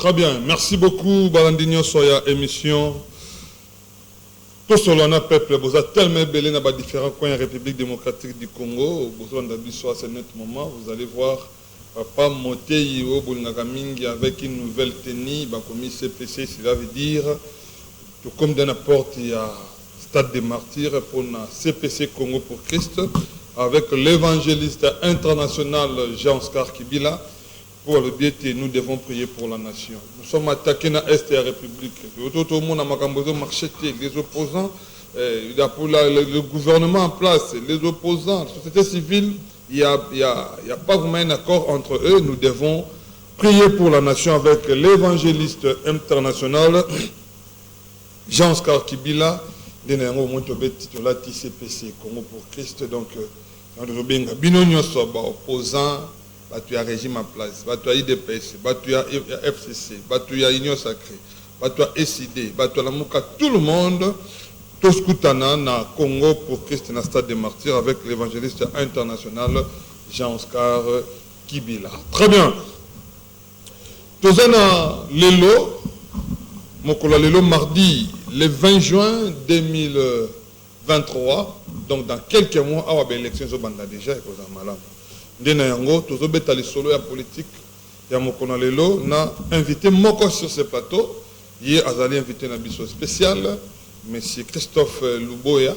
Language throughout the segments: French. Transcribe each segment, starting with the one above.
Très bien, merci beaucoup, Balandinho Soya, émission. Tout cela, peuple, vous avez tellement belé dans différents coins de la République démocratique du Congo. Vous avez à ce moment, vous allez voir Papa Moteyo Bolingamingi avec une nouvelle tenue, comme CPC, cela veut dire, tout comme dans n'importe il y a Stade des Martyrs pour la CPC Congo pour Christ, avec l'évangéliste international Jean-Oscar Kibila. Pour le bien, nous devons prier pour la nation. Nous sommes attaqués dans l'Est de la République. Tout le monde a marché, les opposants, le gouvernement en place, les opposants, la société civile, il n'y a pas vraiment un accord entre eux. Nous devons prier pour la nation avec l'évangéliste international Jean-Oscar Kibila, CPC Congo pour Christ. Donc, opposants. Tu as régime en place, tu as IDPS, tu as FCC, tu as Union Sacrée, tu as SID, tu as la Mouka, tout le monde, tout ce que tu as dans Congo pour Christ dans le Stade des Martyrs avec l'évangéliste international Jean-Oscar Kibila. Très bien. Tout ça dans Lelo, Lelo mardi, le 20 juin 2023, donc dans quelques mois, il y a des élections au Banda déjà, et vous en malade. Ndena yango tozobeta les solo ya politique ya mokona lelo na invité moko sur ce plateau hier azali invité na biso spécial monsieur Christophe Luboya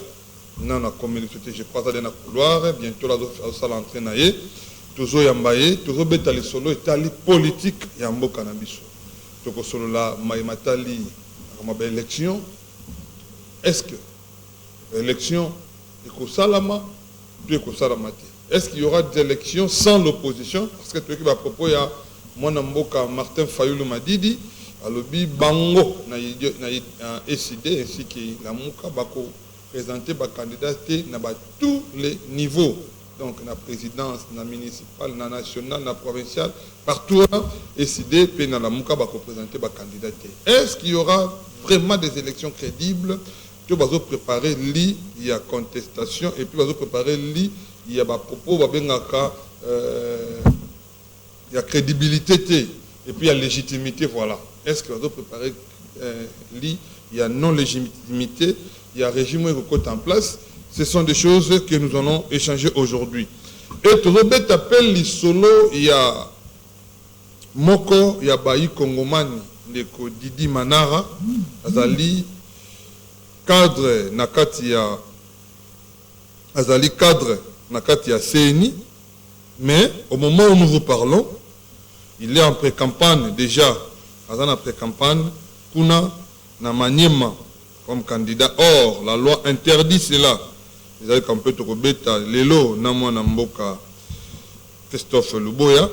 na communauté je crois ça dans couloir bientôt la salle entrée na ye tozo yambaye tozobeta les solo etali politique ya mboka na biso toko solo la matali comme élection est-ce que élection ekosalama puis ekosalama te. Est-ce qu'il y aura des élections sans l'opposition? Parce que tu as à propos, il y a mon amboka Martin Fayoulou Madidi, à l'objet Bango, na SID, ainsi que la Mouka Bako présenter ba candidat à tous les niveaux. Donc, la présidence, la municipale, la nationale, la provinciale, partout, SID, puis la Mouka Bako présenter ba candidat. Est-ce qu'il y aura vraiment des élections crédibles? Tu vas préparer il y a contestation, et puis tu vas préparer il y a des propos, il y a crédibilité, et puis il y a légitimité, voilà. Est-ce que vous préparez il y a non-légitimité, il y a régime qui est en place. Ce sont des choses que nous allons échanger aujourd'hui. Et tout le monde appelle les solos, il y a Moko, il y a Bayi Kongomani, Didi Manara, Azali, cadre, Nakati ya Azali cadre, Nakati ya CENI, mais au moment où nous vous parlons, il est en pré-campagne déjà, en pré-campagne, Kuna na Maniema comme candidat. Or, la loi interdit cela. Vous avez qu'un peu de rebeta, Lelo, Namwa Namboka, Christophe Luboya,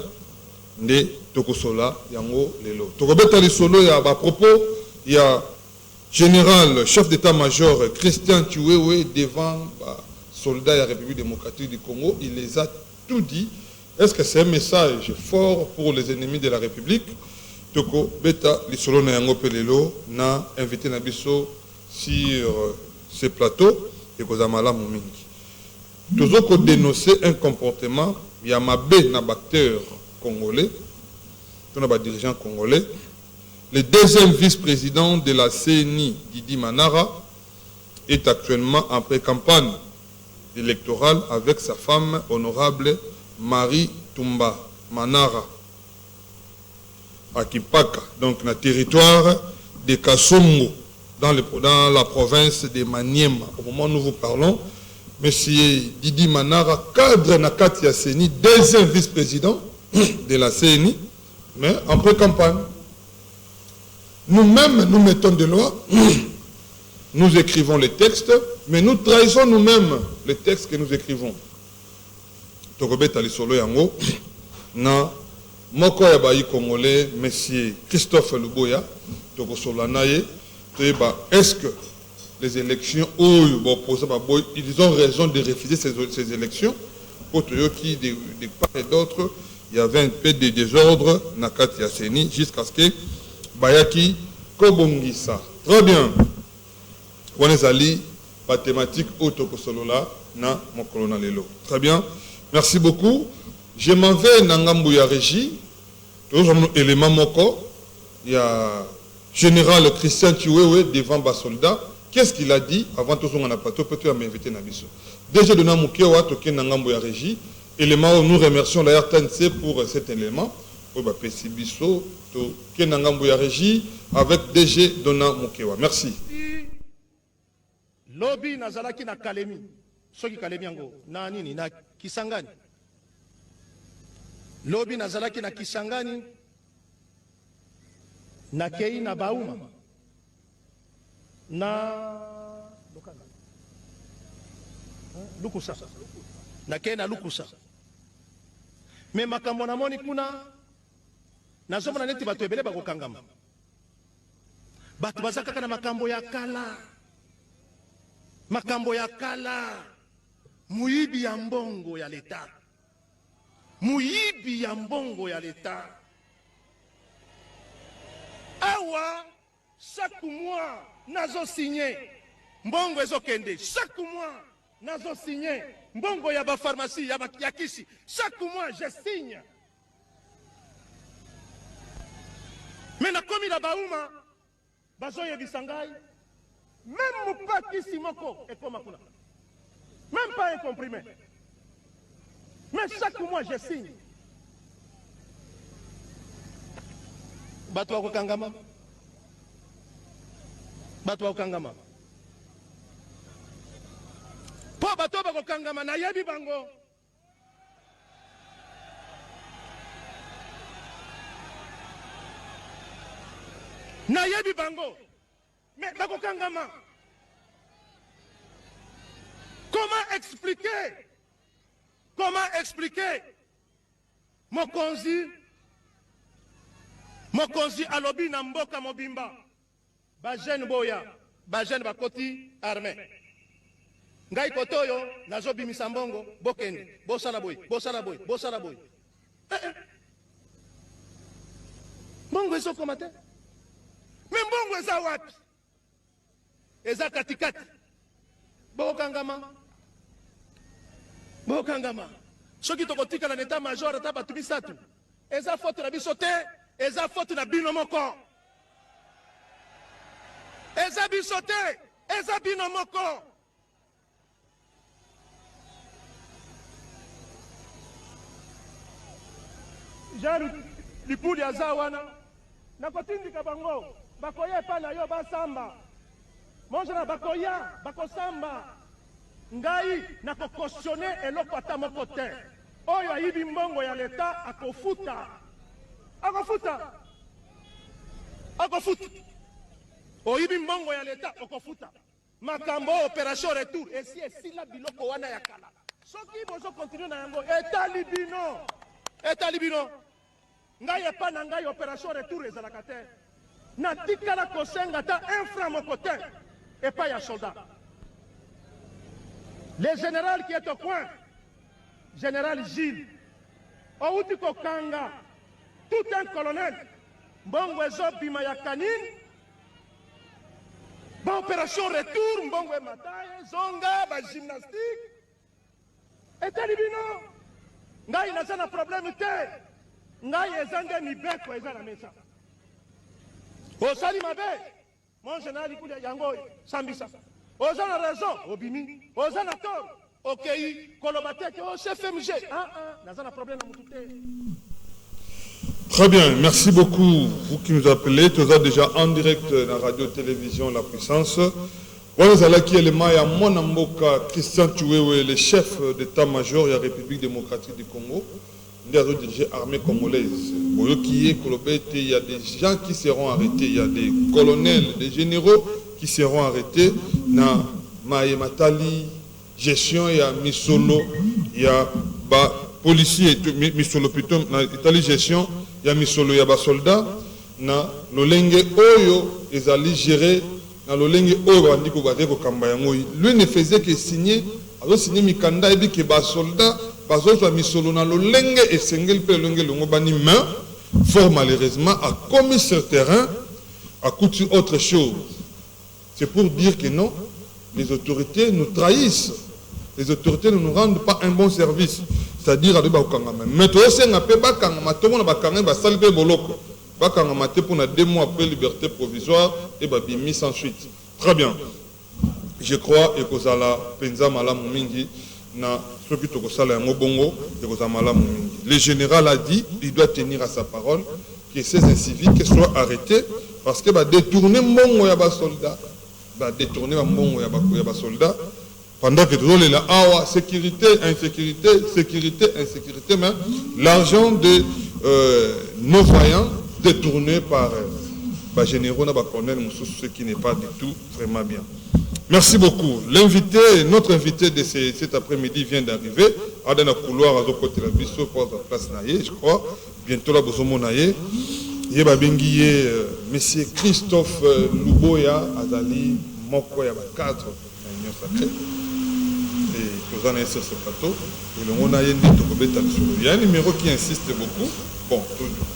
Nde Tokosola, Yango, Lelo. Tokobeta les solo, il y a à propos, il y a général, chef d'état-major Christian Chiwewe devant soldats de la République démocratique du Congo, il les a tout dit. Est-ce que c'est un message fort pour les ennemis de la République? Toko beta lisolo na yango pelelo na invité Nabiso sur ce plateau et kozamala momingi. Tozoko dénoncer un comportement yamabe na acteur congolais, na ba dirigeant congolais. Le deuxième vice-président de la CENI, Didi Manara, est actuellement en pré-campagne électorale avec sa femme honorable Marie Tumba Manara à Kipaka, donc dans le territoire de Kasongo, dans la province de Maniema. Au moment où nous vous parlons, M. Didi Manara, cadre Nakati CENI, deuxième vice-président de la CENI, mais en pré-campagne. Nous-mêmes, nous mettons des lois, nous écrivons les textes, mais nous trahissons nous-mêmes les textes que nous écrivons. Tokobeta lisolo yango na moko ya bayi congolais monsieur Christophe Luboya tokosola naye toyeba est-ce que les élections ils ont raison de refuser ces élections pour qui de part et d'autre il y avait un peu de désordre na kati ya CENI jusqu'à ce que Bayaki Kobongisa. Très bien. Wanezali, la thématique autokosolola na mokolona lelo. Très bien. Merci beaucoup. Je m'en vais Nangambouya Régie. Tous les éléments moko. il y a général Christian Chiwewe devant bas soldat. Qu'est-ce qu'il a dit avant tout son plateau? Peut-être m'inviter Nabiso. Déjà donné Mukewa toke nangambo ya régie. Élément, nous remercions la RTNC pour cet élément. Pesibiso toke nangambo ya régie avec DG Dona Mukewa. Merci. Lobby nazalaki na Kalemi. Soki Kalemi yango na nini na Kisangani. Lobby nazalaki na Kisangani. Na Kei na Bauma. Na Lukusa. Na Kei na Lukusa. Me makambo na moni kuna nazomona neti bato ebele bakokangama. Bato bazaka na makambo ya kala. Makambo ya kala. Muibi ya mbongo ya leta. Muibi ya mbongo ya leta. Awa chaque mois nazo signé mbongo ezokende. Chaque mois nazo signé mbongo ya ba pharmacie ya kisi. Chaque mois je signe. Mais na komi la bauma bazoye bisangai. Même pas kisi moko et comme kuna. Même pas un comprimé. Mais chaque mois je signe. Bato wakangama. Bato wakangama. Po bato wakangama na yebi bango. Na yebi bango. Mais bakokangama. Comment expliquer Mokonzi alobi na mboka mobimba ba jeune boya ba jeune bakoti armée ngai kotoyo nazobimisa mbongo bokende bosala boy mbongo ezo komate me mbongo eza wapi eza katikati bokangama soki tokotika na état major ata batu bisatu eza faute na biso te eza faute na bino moko eza biso te eza bino moko jaru lipuli aza wana nakotindika bango bakoya epa na yo basamba monjana bakoya bakosamba ngai nakokosione eloko ata moko te oyo ayibi mbongo ya leta akofuta oyibi mbongo ya leta okofuta makambo opération retour esi esila biloko wana ya kala soki bozo continue na yango etali bino ngai epa na ngai opération retour ezalaka te natikala kosenga ta un franc moko te epa ya soldat. Le général qui est au coin, général Gilles, outi kokanga, tout un colonel, mbongo ezo bima ya kanine, ba opération retour, mbongo mataye, zonga, ba gymnastique, etali bino, ngai naza na problème te, ngai ezande mibeko eza na mesa. Osali mabe, mon général ikulia yango sambisa. Ozana raison, obimi. Ozana tort, okei. Kolobate, oh chef MG. Nazana problème à moutoute. Très bien, merci beaucoup. Vous qui nous appelez, tu as déjà en direct dans la radio-télévision La Puissance. Voilà qui est le Maya Monamboka Christian Chiwewe, le chef d'état-major de la République démocratique du Congo. Il y a des armées congolaises. Il y a des gens qui seront arrêtés. Il y a des colonels, des généraux qui seront arrêtés. Na Maye Matali, gestion, il y a Misolo, il y a policiers, Misolo plutôt, na Italie gestion, il y a Misolo, il y a soldats. Na Lolenge Oyo, ils allaient gérer. Na Lolenge Oyo, lui ne faisait que signer, alors signer Mikanda et que bas soldats. Parce que Misolo na Lolenge et Sengel Pelonge Longobani main, fort malheureusement, a commis sur le terrain, a coûté autre chose. C'est pour dire que non, les autorités nous trahissent. Les autorités ne nous rendent pas un bon service. C'est-à-dire, mais tout ça, on a pas quand on a bakangé, basalbe boloko. bakangama te pour 2 mois après liberté provisoire et babimi sans suite. Très bien. Je crois et kozala penza malamu mingi na soki tokosala yango bongo et kozala malamu mingi. Le général a dit, il doit tenir à sa parole, que ces inciviques soient arrêtés parce que va détourner mongo ya ba soldat, va détourner mongo ya ba soldat pendant que tous les là sécurité, insécurité, sécurité, insécurité, mais l'argent de nos voyants détourné par généraux, colonel Moussou, ce qui n'est pas du tout vraiment bien. Merci beaucoup. L'invité, notre invité de cet après-midi vient d'arriver. À dans le couloir, à côté de la bisso, pour la place Naye, je crois. Bientôt là, Bozomo Naye. Yeba Benguiye, monsieur Christophe Luboya, Azali, Moko, Yaba 4, l'Union Sacrée. Et tous en est sur ce plateau. Et le monde a il y a un numéro qui insiste beaucoup. Bon, toujours.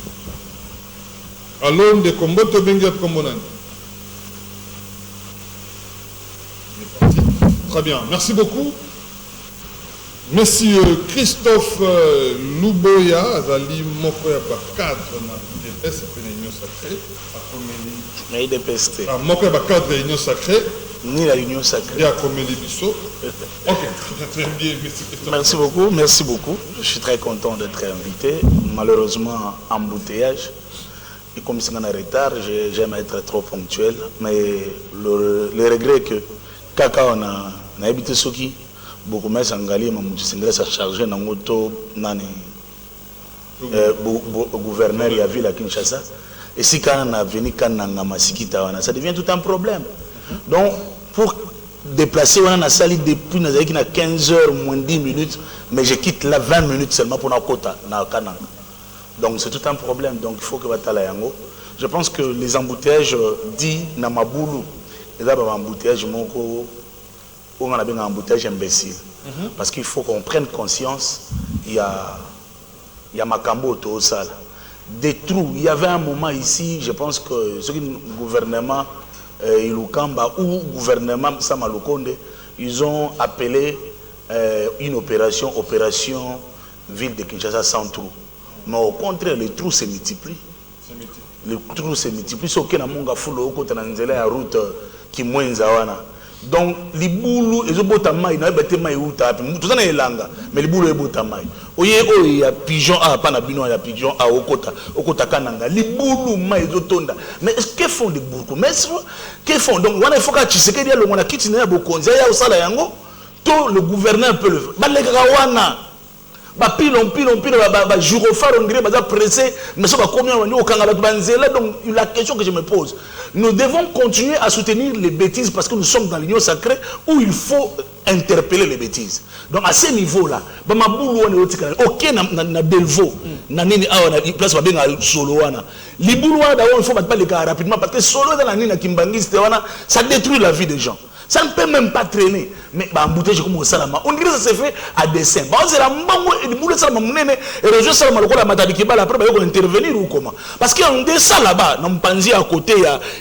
Alors, de combat, tu benguiye Kombonani. Très bien, merci beaucoup. Monsieur Christophe Luboya, Azali Mokoya cadre na DPS et l'Union Sacrée, à Comélie. DPST. Mokoya cadre de l'Union Sacrée. Ni la Union Sacrée. Et à Comélie Bissot. Ok, très bien, monsieur Christophe. Merci beaucoup, merci beaucoup. Je suis très content d'être invité. Malheureusement, embouteillage. Et comme c'est en retard, j'aime être trop ponctuel. Mais le regret est que kaka on a habité soki beaucoup mais sangali mamutu singela sa chargé na moto nani gouverneur ya ville à Kinshasa et si quand on a venu quand na masikita wana ça devient tout un problème. Donc pour déplacer on a sali depuis na 15h moins 10 minutes mais je quitte là 20 minutes seulement pour na kota na kananga. Donc c'est tout un problème, donc il faut que batala yango. Je pense que les embouteillages dit na mabulu et là, embouteillage, on a bien un embouteillage imbécile. Parce qu'il faut qu'on prenne conscience, il y a Makambo au Sala. Des trous. Il y avait un moment ici, je pense que ce gouvernement Ilukamba ou gouvernement Samalukonde, ils ont appelé une opération ville de Kinshasa sans trous. Mais au contraire, les trous se multiplient. Les trous se multiplient. Ce qui est dans la route qui mwenza wana. Donc les boulou les botamai na betema yuta tout ça na elanga mais les boulou e botamai oye oye ya pigeon a pas na bino ya pigeon a okota kananga les boulou mai zotonda mais que font les bourgmestres mais que font donc wana il faut que Tshisekedi le mona kiti na bokonza ya osala yango to le gouverneur peut le faire baleka wana ba pilon ba gyrophare on dirait ba pressé mais ça va combien on okanga ba banzela. Donc la question que je me pose, nous devons continuer à soutenir les bêtises parce que nous sommes dans l'Union Sacrée où il faut interpeller les bêtises. Donc à ce niveau là ba mabulu on est OK na Delvaux na nini a na place ba benga solo wana libulu wana il faut pas le cas rapidement parce que solo dans la nini na Kimbangiste wana ça détruit la vie des gens. Ça ne peut même pas traîner. Mais embouteillage comme au Salama, on dirait que ça se fait à dessein. C'est la maman et le boulot Salama et le Salama le Matadikeba après il va intervenir ou comment? Parce qu'il y a un dessin là-bas, dans Panzi à côté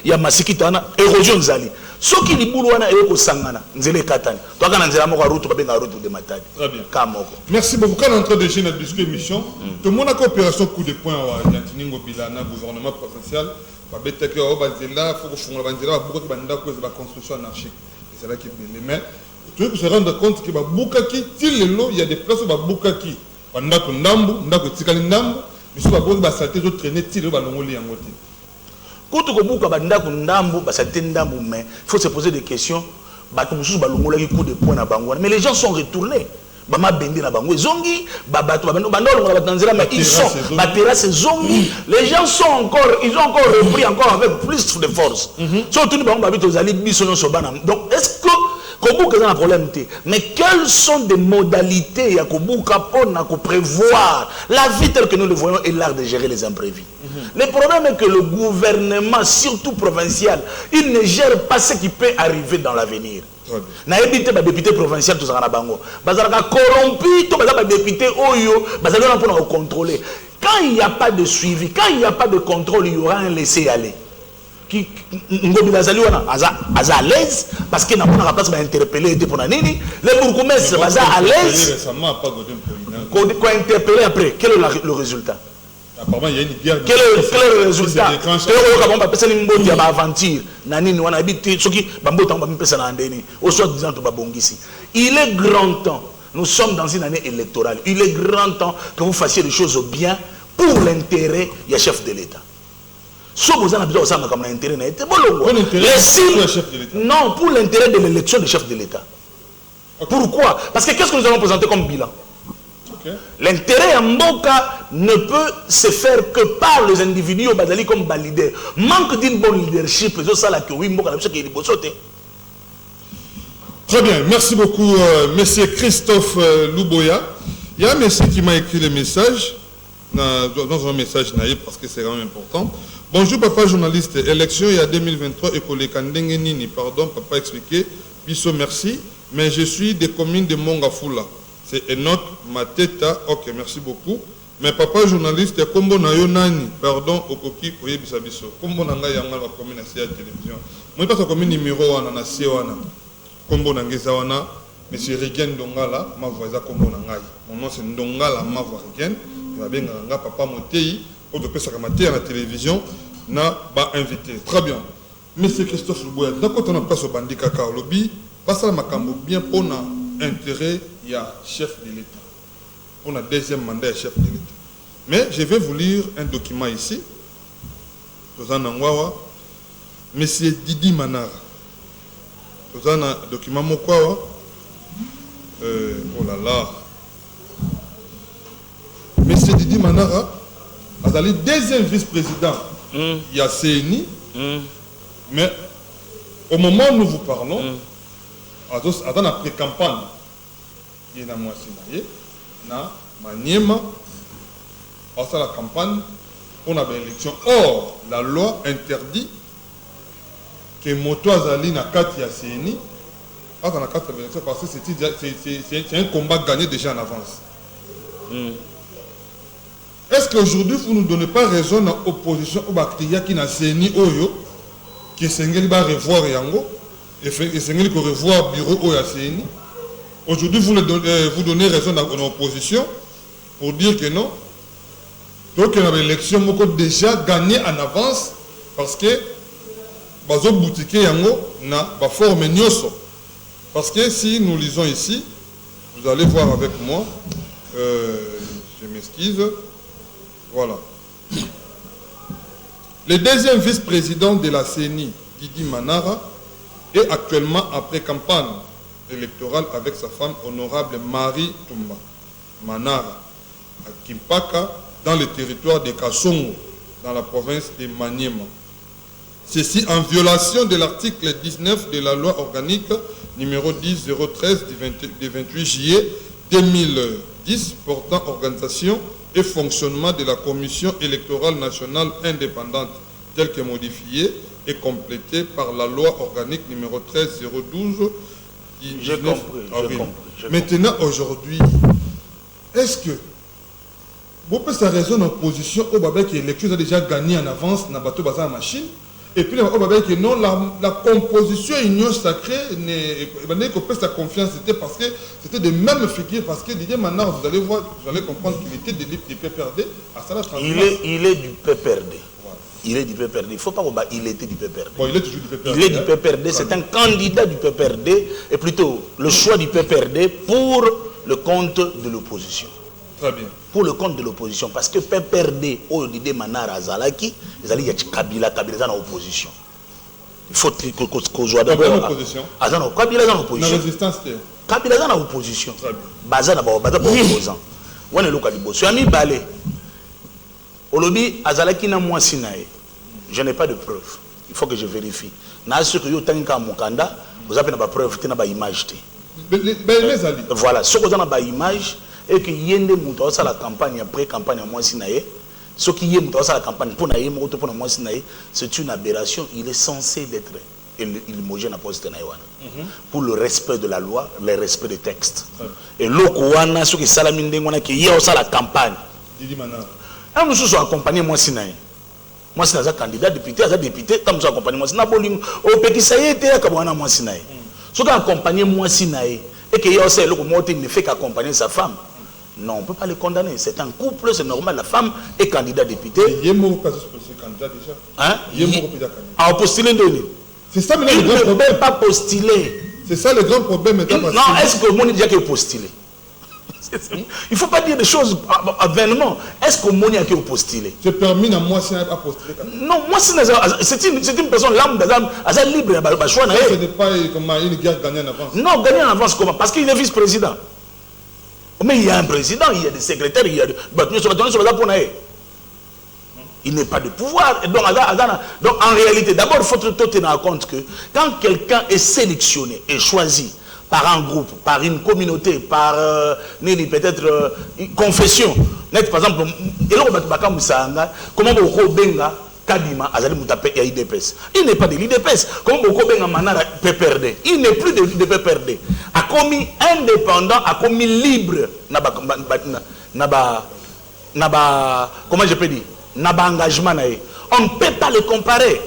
il y a Masikitana érosion Zali. Ce qui est boulot wana et au Sangana, Nzele Katani. Toi quand Nzela moko route ba route de Matadi. Très bien. Kamoko. Merci beaucoup. Quand on est en train de gérer notre discussion, tout le monde a coopération coup de poing à Yantiningo Bilana gouvernement provincial. Ba beteke o banzela faut que fonga banzela beaucoup de banda cause de la construction anarchique. C'est là qui est bien. Mais tu veux se rendre compte que Boukaki, il y a des places où Boukaki, pendant que Ndambu, Tikali Ndambu, mais si vous avez salté, vous traînez, vous allez en côté. Quand tu il faut se poser des questions. Mais les gens sont retournés. Les gens sont encore, ils ont encore repris encore avec plus de force. Donc est-ce que Kobuka a un problème? Mais quelles sont des modalités à Kobuka pour prévoir la vie telle que nous le voyons et l'art de gérer les imprévus? Le problème est que le gouvernement, surtout provincial, il ne gère pas ce qui peut arriver dans l'avenir. Na évité ba député provincial tout ça na bango bazalaka corrompu to bazalaka député oyo bazalaka pour contrôler. Quand il n'y a pas de suivi, quand il n'y a pas de contrôle, il y aura un laisser aller qui ngobi bazali wana aza à l'aise parce que na pas place ba interpeller pour nini les bourgmestres baza à l'aise récemment pas quoi interpeller après quel est le résultat? Apparemment, il y a une guerre. Quel est le résultat? Il est grand temps. Nous sommes dans une année électorale. Il est grand temps que vous fassiez les choses bien pour l'intérêt du chef de l'État. Non, pour l'intérêt de l'élection du chef de l'État. Pourquoi? Parce que qu'est-ce que nous allons présenter comme bilan? L'intérêt en Mboka ne peut se faire que par les individus comme leader. Manque d'une bonne leadership. Très bien, merci beaucoup, monsieur Christophe Louboya. Il y a un monsieur qui m'a écrit le message, dans un message naïf parce que c'est vraiment important. Bonjour papa journaliste, élection il y a 2023 et pour les Kandengenini, pardon papa expliqué, biso merci, mais je suis des communes de Mongafula. C'est Enoch Mateta, ok, merci beaucoup. Mais papa journaliste, kombo na yo nani, pardon, okoki oyebisa biso. Kombo na ngai yanga la commune à la télévision. Moi pas commune numéro 1 na Wana. Kombo na ngeza wana, monsieur Rigen Dongala, ma voix kombo na ngai. Mon nom c'est Ndongala ma voix Rigen. Il va bien nga papa Motei, au de pesa kamate à la télévision, na ba invité. Très bien. Monsieur Christophe Louboya, d'accord on a pas ce bandit kaka lobby, passe la makambo bien pour na intérêt, il y a chef de l'État. On a deuxième mandat chef de l'État. Mais je vais vous lire un document ici. Monsieur Didi Manara. Un document Mokwawa. Oh là là. Monsieur Didi Manara a le deuxième vice-président. Il y a CNI. Mais au moment où nous vous parlons, attends la pré-campagne, il y a na Maniema, à la campagne, on a une élection. Or, la loi interdit que Moto Azali na kati ya CNI, dans la carte de l'élection, parce que c'est un combat gagné déjà en avance. Est-ce qu'aujourd'hui, vous ne donnez pas raison à l'opposition au Bactéria qui n'a CNI Oyo, qui s'engage à revoir Yango, et s'engage à revoir le bureau Oyo CNI? Aujourd'hui, vous donnez raison à l'opposition pour dire que non. Donc, il y a l'élection déjà gagnée en avance parce que Bazo Boutique Yango n'a pas formé Nyoso. Parce que si nous lisons ici, vous allez voir avec moi, je m'excuse, voilà. Le deuxième vice-président de la CNI, Didi Manara, est actuellement après campagne électorale avec sa femme honorable Marie Tumba Manara à Kimpaka dans le territoire de Kasongo dans la province de Maniema. Ceci en violation de l'article 19 de la loi organique numéro 10-013 du 28 juillet 2010 portant organisation et fonctionnement de la Commission électorale nationale indépendante telle que modifiée et complétée par la loi organique numéro 13-012 J'ai compris. Maintenant, aujourd'hui, est-ce que vous pouvez sa raison en position au Babel que l'élection a déjà gagné en avance dans bateau bazar machine et puis au Babel que non, la composition union sacrée n'est que sa confiance, c'était parce que c'était de même figure, parce que Didier Manard, vous allez voir, vous allez comprendre qu'il était de l'IPPRD à ça. Il est du PPRD. Il est du PPRD. Il ne faut pas voir, il était du PPRD. Bon, il est toujours du PPRD. Il est du PPRD. C'est un candidat du PPRD, et plutôt le choix du PPRD pour le compte de l'opposition. Très bien. Pour le compte de l'opposition. Parce que PPRD, au Dide Manara Azalaki, ils allaient y avoir Kabila dans l'opposition. Il faut qu'on soit d'abord. l'opposition. Kabila dans l'opposition. La résistance, Kabila dans l'opposition. Très bien. Bazana opposant. On est local du boss. Ami Balé. Olobi Azalaki na moi sinae. Je n'ai pas de preuves. Il faut que je vérifie. Na ce que yo tanka mukanda, vous avez pas preuve, tu n'as pas image. Voilà, ce que vous avez pas image et que yende muto ça la campagne après campagne moi sinae. Ce qui est muto ça la campagne pour na yemo pour moi sinae, c'est une aberration, il est censé d'être illimogé na poste na wana. Pour le respect de la loi, le respect des textes. Et loko wana ce que salaminde ngona ki yé ça la campagne. Didi Manara. Nous sommes accompagnés moi sinae. Moi c'est un candidat député, un député, nous sommes accompagnés moi sinae boling au petit ça y était akabwana moi sinae. Ce qui accompagné moi sinae et que yo c'est le mot il ne fait qu'accompagner sa femme. Non, on ne peut pas les condamner. C'est un couple, c'est normal. La femme est candidat député. Il y a candidat déjà. Hein? A postulé de c'est ça maintenant il le grand ne problème. peut pas postuler. C'est ça le grand problème maintenant. Non, est-ce que le monde dit qu'il a postulé? Il ne faut pas dire des choses vainement. Est-ce que le monde a postulé? Je permets à moi à postuler. Non, moi c'est une personne libre. Ce n'est pas comme une guerre gagnée en avance. Non, gagnée en avance comment? Parce qu'il est vice-président. Mais il y a un président, il y a des secrétaires, il y a des... Il n'est pas de pouvoir. Donc en réalité, d'abord, il faut tenir compte que quand quelqu'un est sélectionné et choisi par un groupe, par une communauté, par peut-être une confession, par exemple, comment Kadima, il n'est pas de l'IDPS. Comment Manara PPRD? Il n'est plus de PPRD. A commis indépendant, a commis libre. Comment je peux dire? Naba engagement. On ne peut pas le comparer.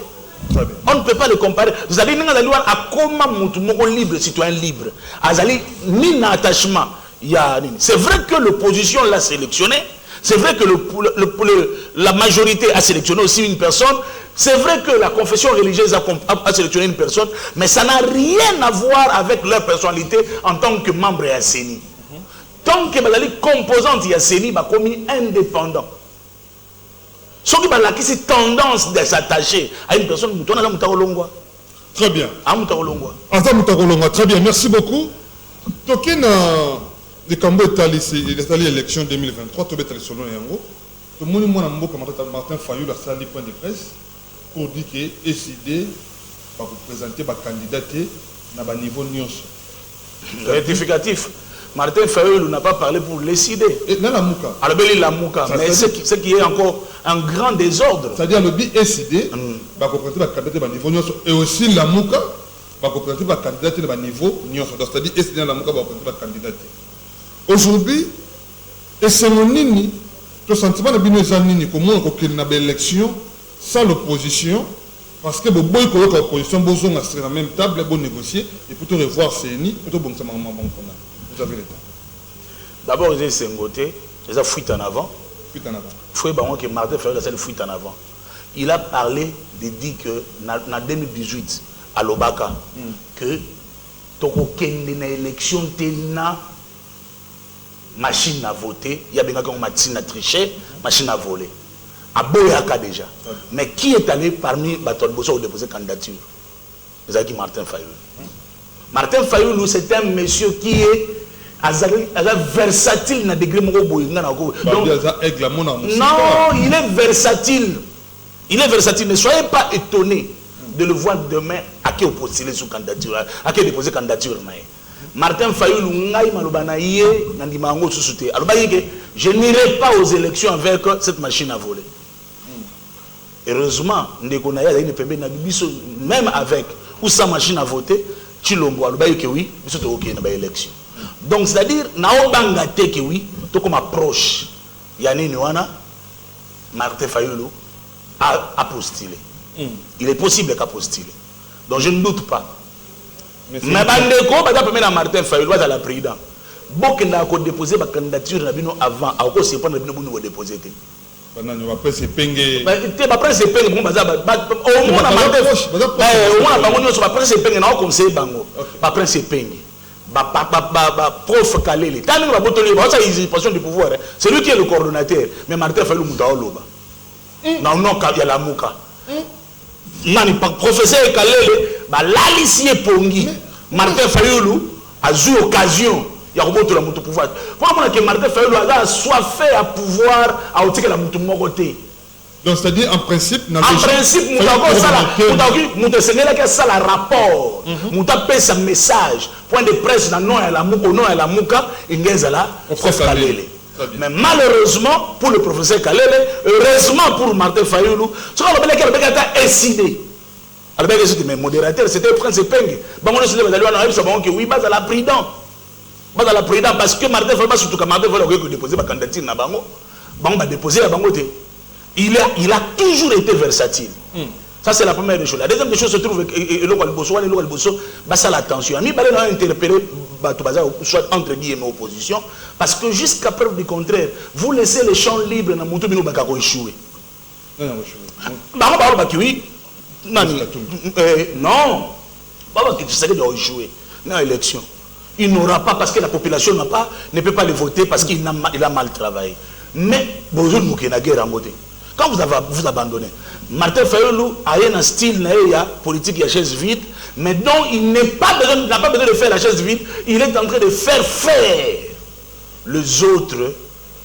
On ne peut pas le comparer. Vous allez dire à comment libre, citoyen libre. Azali ni attachement. C'est vrai que l'opposition l'a sélectionné. C'est vrai que la majorité a sélectionné aussi une personne. C'est vrai que la confession religieuse a sélectionné une personne. Mais ça n'a rien à voir avec leur personnalité en tant que membre de CENI. Tant que les composantes de CENI sont commis indépendants. Ce qui a cette tendance de s'attacher à une personne, très bien. Très bien, merci beaucoup. Le Cambo est allé l'élection 2023, tout est selon Yango. Tout le monde a Martin Fayou a sali point de presse pour dire que SID va vous présenter va candidater à un niveau nyos. Rectificatif. Martin Fayou n'a pas parlé pour l'SID. Non, la Mouka. Alors, la Mouka. Mais ce qui est encore un grand désordre. C'est-à-dire le SID va vous présenter va candidater à un niveau nyos. Et aussi la Mouka va vous présenter va candidater à un niveau nyos. C'est-à-dire SID et la Mouka va vous présenter va candidater. Aujourd'hui, et c'est mon nini, le sentiment de Binozanini, comment on a une élection sans l'opposition, parce que le boy qui a l'opposition, besoin de la même table, bon négocier, et plutôt revoir CENI, plutôt bon ça m'a vous avez le temps. D'abord, j'ai Sengoté, j'ai une fuite en avant. Fuite en avant. Fuite en avant que Martin Fayou a une fuite en avant. Il a parlé de dire que en 2018, à Lobaka, que Toko Kende na élection tena machine à voter, il y a bien une machine à tricher, machine à voler. À Boyaka déjà. Mais qui est allé parmi Baton Bosso pour déposer candidature? C'est Martin Fayou. Martin Fayou, c'est un monsieur qui est versatile dans des degré. Non, il est versatile. Il est versatile. Ne soyez pas étonnés de le voir demain à qui postuler sous candidature, à qui déposer candidature. Martin Fayou, je n'irai pas aux élections avec cette machine à voler. Heureusement, même avec ou sans machine à voter, oui, élection. Donc, c'est-à-dire, que oui, tout comme approche, Martin Fayou a postulé. Il est possible qu'il a postulé. Donc, je ne doute pas. Mais Bandeko, Martin Fayou, à la présidente. Beaucoup de déposé ma candidature avant, à cause c'est pas de déposer. Après c'est pengé. Après c'est pengé, au moins après c'est pengé, on conseille bango. Après c'est pengé. Prof Kalele. Tant que la usurpation du pouvoir, c'est lui qui est le coordonnateur. Mais Martin Fayou Moutaoloba. Non, non, il y a la Mouka. Professeur Kalele, l'alicier Pongi. Martin Fayou a eu occasion. Il y a un pouvoir. Pourquoi que Martin Fayou a soifé à pouvoir à ôter la moutoumoroté. Donc c'est-à-dire en principe, nous avons ça le rapport, nous avons fait un message, point de presse dans nom à la Mouka, il y a la prof Kalele. Mais malheureusement pour le professeur Kalele, heureusement pour Martin Fayou, ce qu'on appelle qu'il a décidé. Mais modérateur, c'était le prince Peng. Oui, base à la présidente. Base à la présidente, parce que Martin Fayou, surtout que Martin Fayou a déposé ma candidature na bango, va déposer la bangote. Il a toujours été versatile. Ça, c'est la première des choses. La deuxième des choses se trouve, ça l'attention. Ami Balé a interpellé soit entre guillemets opposition, parce que jusqu'à preuve du contraire, vous laissez les champs libres dans Moutou Bino Bakako échouer. Non. C'est doit échouer dans l'élection. Il n'aura pas parce que la population ne peut pas le voter parce qu'il a mal travaillé. Mais bonjour guerre en beauté. Quand vous abandonnez, Martin Fayulu a un style politique, il y a chaise vide, mais dont il n'a pas besoin de faire la chaise vide, il est en train de faire les autres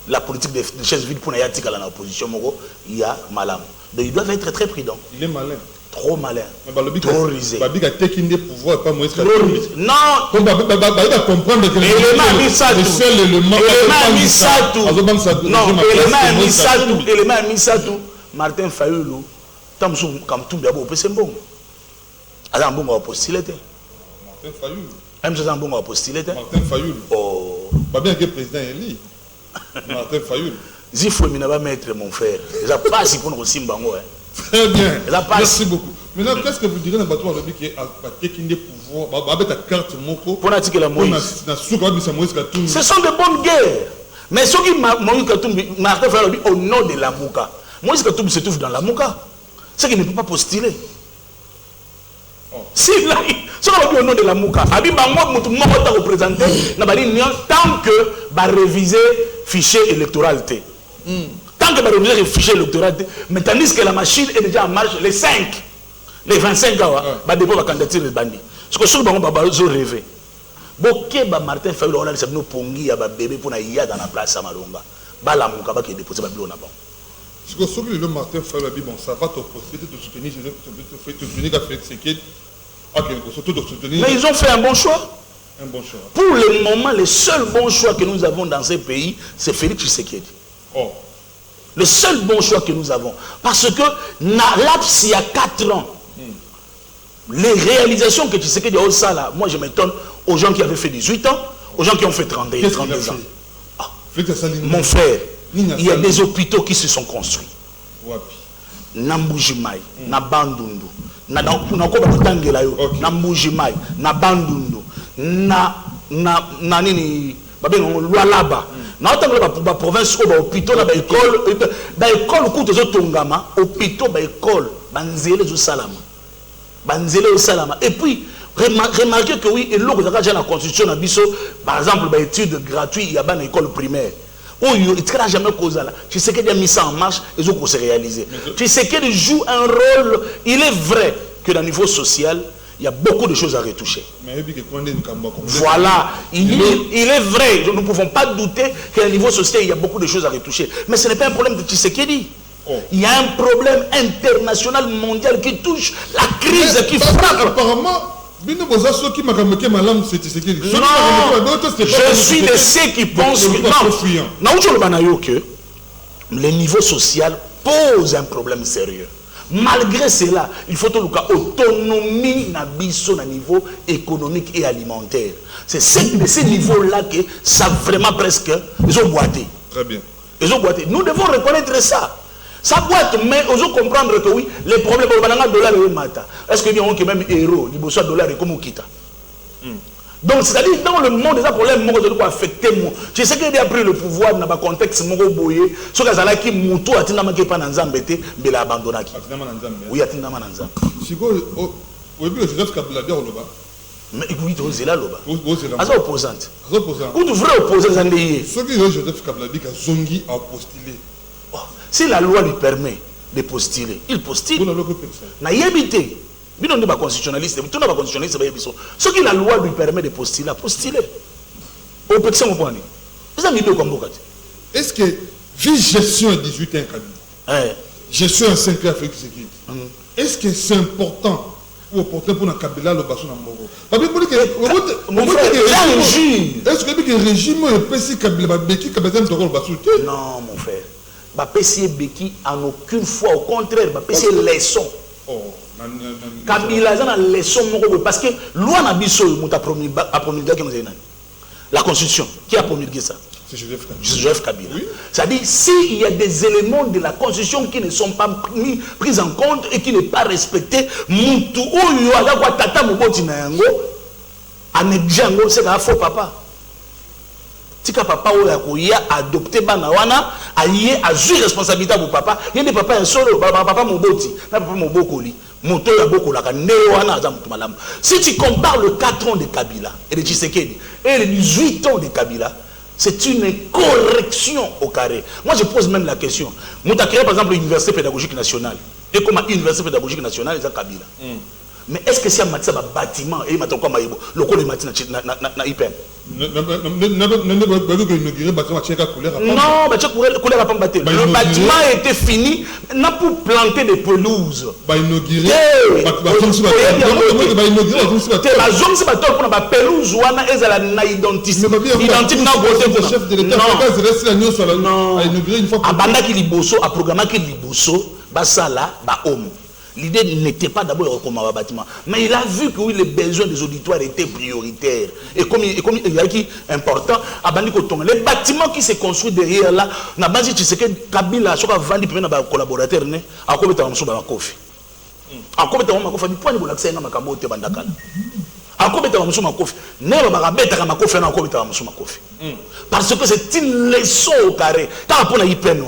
la politique de chaise vide pour n'ayatika dans l'opposition, il y a malam. Donc ils doivent être très prudents. Il est malin. Trop malin. Trop risé. Non. Comprendre que l'élément Misatou, Martin Fayulu, comme tout d'abord, c'est bon. Alors, bon, on va postuler. Martin Fayulu. Même chose, bon, on va postuler. Martin Fayulu. Oh. Pas bien que le président Eli. Martin Fayulu. Il faut mettre mon frère. Il n'y a pas si pour nous aussi. Très bien. Merci beaucoup. Maintenant, qu'est-ce que vous direz dans le bateau qui est à pouvoir, avec ta carte Moko pour attirer la Moïse. Ce sont de bonnes guerres. Mais ceux qui Moïse Katumbi, Martin Fayulu au nom de la Mouka. Moïse Katumbi se trouve dans la Mouka. C'est qu'il ne peut pas postuler. Si là, au nom de la Mouka, tant que va réviser fichier électoral. Tant que va réviser le fichier électoral, mais tandis que la machine est déjà en marche, les 5, les 25 ans, va déposer la candidature de Bandi. Ce que ceux qui ont rêvé. Boké Martin Fayulu, on a dit pongi ya bébé pour na iya dans la place à Malonga. Ba la Mouka qui est déposé ba bilo na bon. Ce que ceux qui le Martin Fayulu, bon, ça va te possibilité de soutenir, te soutenir à Félix Seked. Mais ils ont fait un bon choix. Un bon choix. Pour le moment, le seul bon choix que nous avons dans ces pays, c'est Félix Tshisekedi. Oh. Le seul bon choix que nous avons. Parce que, l'APS, il y a 4 ans, les réalisations que Tshisekedi a au Sala, moi je m'étonne aux gens qui avaient fait 18 ans, aux gens qui ont fait 32 ans. Ah. Mon frère, il y a des hôpitaux qui se sont construits. Na Mbujimai, na Bandundu, na Mbujimai, na Bandundu, na nini, Lualaba. Na la province où hôpitaux na école coûte aux Tongama, hôpitaux ba école, banzele au Salama. Banzele au Salama. Et puis remarquez que oui, et là que la constitution na biso, par exemple, ba études gratuites, il y a une école primaire. Oh, il ne sera jamais causé là. Tu sais qu'il a mis ça en marche, ils ont se réaliser. Tu sais qu'il joue un rôle. Il est vrai que dans le niveau social, il y a beaucoup de choses à retoucher. Voilà, il est vrai. Nous ne pouvons pas douter qu'à un niveau social, il y a beaucoup de choses à retoucher. Mais ce n'est pas un problème de Tshisekedi. Il y a un problème international, mondial qui touche la crise qui frappe. Apparemment. Non, je suis de ceux qui pensent que le niveau social pose un problème sérieux. Malgré cela, il faut autonomie na biso na niveau économique et alimentaire. C'est de ces niveaux-là que ça vraiment presque ils ont boité. Très bien. Ils ont boité. Nous devons reconnaître ça. Ça boîte, mais on doit comprendre que oui, les problèmes, est-ce qu'il y a même héros, il y a dollar et comme quitte. Donc, c'est-à-dire, dans le monde, des problèmes qui doivent affecter moi. Je sais qu'il a pris le pouvoir dans le contexte, boyé, ce que ça qui moutou a été pas dans Zambété, mais il a abandonné. Oui, a été dans Zambété. Si vous avez Joseph Kabila, mais oui, vous êtes là, vous êtes opposante. Vous devez opposer à ce que Joseph Kabila dit que Zongi a postulé. Si la loi lui permet de postuler, il postule. Il y a habité. Il y a des constitutionnalistes. Ce que la loi lui permet de postuler, postuler. Est-ce que, vu gestion à 18 ans, gestion à 5 ans, est-ce que c'est important pour Kabila le basson en Moro? Est-ce que le régime est Kabila non, mon frère. Bapesi Beki en aucune fois, au contraire, Bapesi leçon. Kabila a une leçon parce que loi n'a pas promulgué la constitution. Qui a promulgué ça? C'est Joseph Kabila. Oui. C'est-à-dire, s'il y a des éléments de la constitution qui ne sont pas pris en compte et qui ne sont pas respectés, Anedjango, c'est un faux papa. Tika papa ou ya adopté banawana, aïe a joué responsabilité pour papa. Il y a des papas un solo, papa moboti, papa mobokoli, moto ya boko la newana za mutu malamu. Si tu compares le 4 ans de Kabila et de Tshisekedi et les 18 ans de Kabila, c'est une correction au carré. Moi je pose même la question. Mouta créé par exemple l'université pédagogique nationale. Et comme l'université pédagogique nationale, c'est Kabila. Mais est-ce que c'est un bâtiment et maintenant quoi maïbo le coup de matin na IPN non le bâtiment a été fini n'a pour planter des pelouses la zone c'est pas pour la pelouse wana ezala na identité na chef de l'État reste la non une fois abanda ki liboso a programme ki liboso basala ba homme. L'idée n'était pas d'abord comme un bâtiment, mais il a vu que oui, les besoins des auditoires étaient prioritaires. Et comme il y a qui important, les bâtiments qui se construisent derrière là, n'a pas dit que Kabila soit vendu pour un collaborateur, à quoi tu as kofi. À quoi tu as kofi, du point de vue l'accès à ma camote bandakala. À quoi tu as kofi. Ne va pas mettre ma kofi, à quoi tu as kofi. Parce que c'est une leçon au carré. Quand on a y peine,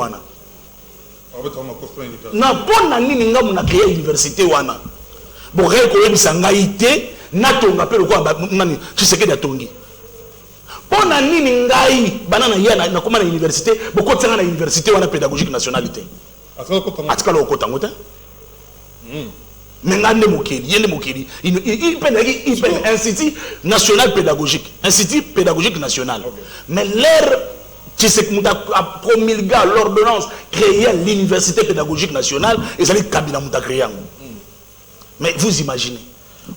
na pona nini nga muna créer université wana bo reko yebisanga ité natonga pe lokwa nani Tshisekedi atongi pona nini ngai banana yana na koma na université boko tsanga na université wana pédagogique nationalité atikalo okota ngota mais ngande mokeli yende mokeli il institut national pédagogique national mais l'air Tshisekedi a promulgué l'ordonnance créée l'université pédagogique nationale et ça dit Kabila Mouta créé. Mais vous imaginez,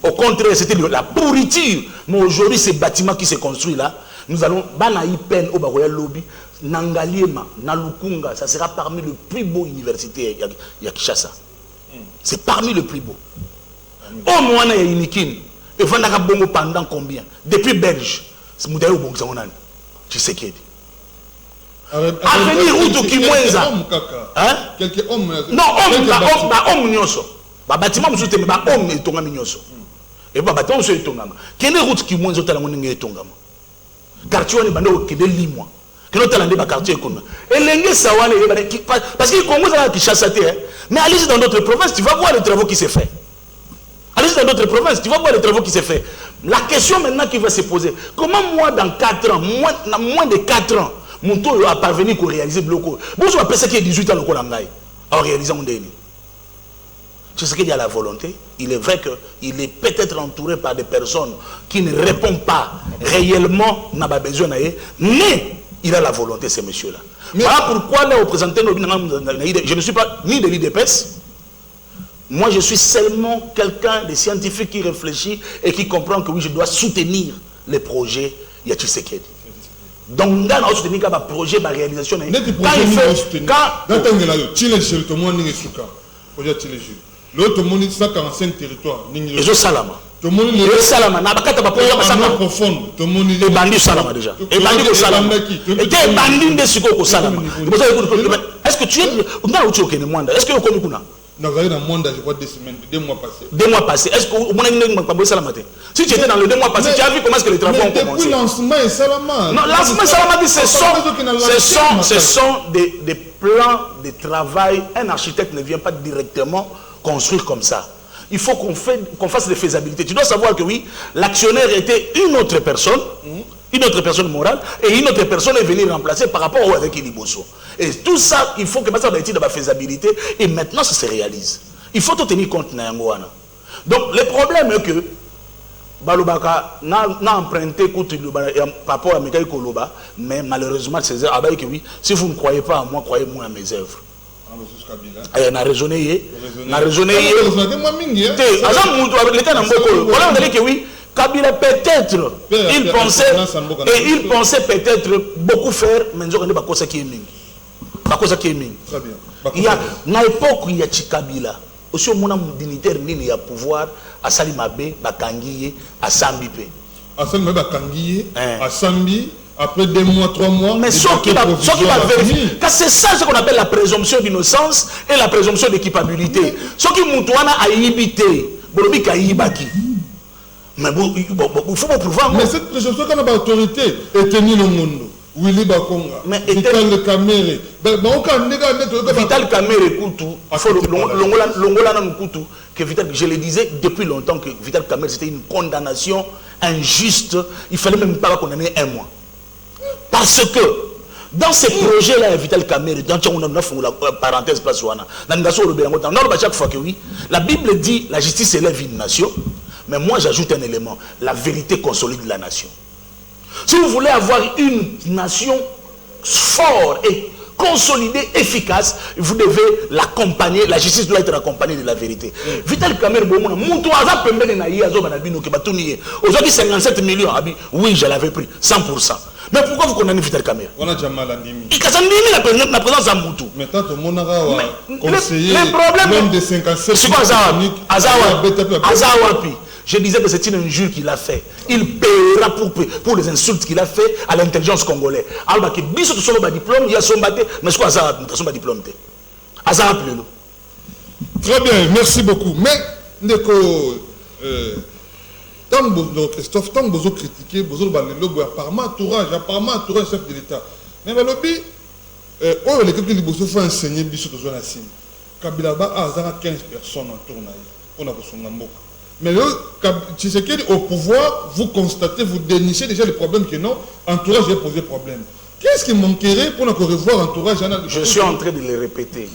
au contraire c'était la pourriture. Mais aujourd'hui ces bâtiments qui se construisent là, nous allons banaï peine au Baroya Lobby, Nangaliema, Nalukunga, ça sera parmi les plus beaux universités à Kinshasa. C'est parmi les plus beaux. Au moins il y a une Inikin et Vandaka Bongo pendant combien? Depuis Belge, c'est Moudaïo Bongo Tshisekedi. Avenir où qui moins hein quelques hommes non homme nyoso ba bâtiment musu te ba homme etonga minyoso et ba bâtiment musu etongama kene route qui moins otala ngoninga etongama quartier ni bando ke de limwa que l'autre landé ba quartier ekona elenge sawane parce que Congo ça qui chasse mais allez dans d'autres provinces tu vas voir les travaux qui se fait. Allez dans d'autres provinces tu vas voir les travaux qui se fait. La question maintenant qui va se poser, comment moi dans 4 ans moins de 4 ans mon tour a parvenu à réaliser le bloc. Bonjour, après ça qui est 18 ans, le Kolangaï, en réalisant mon dernier. Tu sais qu'il y a la volonté. Il est vrai qu'il est peut-être entouré par des personnes qui ne répondent pas réellement n'a pas besoin, mais il a la volonté, ces messieurs-là. Voilà pourquoi les représentants, je ne suis pas ni de l'IDPS. Moi, je suis seulement quelqu'un de scientifique qui réfléchit et qui comprend que oui, je dois soutenir les projets Tshisekedi. Donc, dans notre soutenir un projet de réalisation, quand il fait. L'autre monde, 145 territoires. Et je salama. Et salama. N'a pas qu'à projet profond. Et bandi salama déjà. Et bandi au salama. Et quel bandi de suko au salama. Est-ce que tu es. Est-ce que tu connais Kuna? Non, dans le monde, je crois 2 semaines, 2 mois passés. 2 mois passés. Est-ce que vous avez salama? Si tu étais dans le 2 mois passés, tu as vu comment est-ce que les travaux ont commencé? Depuis lancement et salama. Non, lancement et salama, ce sont des plans de travail. Un architecte ne vient pas directement construire comme ça. Il faut qu'on fasse des faisabilités. Tu dois savoir que oui, l'actionnaire était une autre personne morale, et une autre personne est venue remplacer par rapport au avec Iliboso. Et tout ça, il faut que ça soit de la faisabilité, et maintenant ça se réalise. Il faut tenir compte de Nyangoana. Donc le problème est que Balobaka n'a emprunté par rapport à Mikaï Koloba, mais malheureusement, c'est que oui, si vous ne croyez pas à moi, croyez-moi à mes œuvres. On a raisonné. Kabila peut-être, il pensait peut-être beaucoup faire, mais il y a pas qui est mingi. Il y a une époque où il y a Kabila. Aussi, on a un dignitaire qui a pouvoir à Salimabe, à Kangiye, à Sambipe. À Salimabe, à Kangiye, à Sambi. Après 2 mois, 3 mois, mais ce qui va vérifier, c'est ça ce qu'on appelle la présomption d'innocence et la présomption d'équipabilité. Ce qui moutouana a imité, Bolobi ka ibaki. Mais il faut pas prouver. Mais cette présomption qu'on a l'autorité est tenue le monde. Willy Bakonga, Vital Kamere. Vital Kamere Koutou, je le disais depuis longtemps que Vital Kamere c'était une condamnation injuste. Il fallait même pas condamner 1 mois. Parce que dans ces projets-là, Vital Kamere, dans la parenthèse, chaque fois que oui, la Bible dit la justice élève une nation, mais moi j'ajoute un élément, la vérité consolide la nation. Si vous voulez avoir une nation forte et consolidée, efficace, vous devez l'accompagner, la justice doit être accompagnée de la vérité. Vital Kamere, aujourd'hui 57 millions, oui je l'avais pris, 100%. Mais pourquoi vous condamnez Vital Kamere? On a déjà mal à Nimi. Il a la présence à Moutou. Maintenant, tout le monde a conseillé le problème, l'homme de 57 c'est quoi Azawapi? Je disais que c'est une injure qu'il a fait. Il paiera pour les insultes qu'il a fait à l'intelligence congolaise. Alors que biso to solo ba diplôme, il y a son baté, mais quoi ça son diplôme té. Azawapi lelo. Très bien, merci beaucoup. Mais ndeko tant que Christophe, tant que vous critiquez, vous avez apparemment entourage chef de l'État. Mais le lobby, on les quelques libos faut enseigner biso to zone asine. Kabila ba azara 15 personnes en tournaille. On a besoin de mboka. Mais là, si c'est au pouvoir, vous constatez, vous dénichez déjà les problèmes que non, entourage a posé problème. Qu'est-ce qui manquerait pour nous revoir entourage? Je suis en train de le répéter.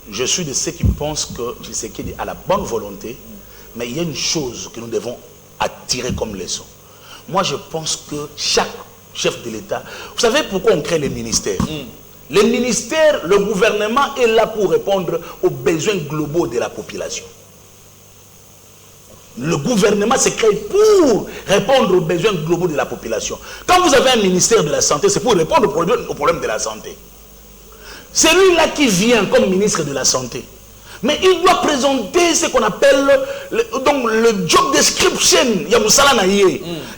Je suis de ceux qui pensent que Tshisekedi a la bonne volonté, mais il y a une chose que nous devons attirer comme leçon. Moi, je pense que chaque chef de l'État... Vous savez pourquoi on crée les ministères? Les ministères, le gouvernement est là pour répondre aux besoins globaux de la population. Le gouvernement s'est créé pour répondre aux besoins globaux de la population. Quand vous avez un ministère de la Santé, c'est pour répondre aux problèmes de la santé. C'est lui-là qui vient comme ministre de la Santé. Mais il doit présenter ce qu'on appelle le job description.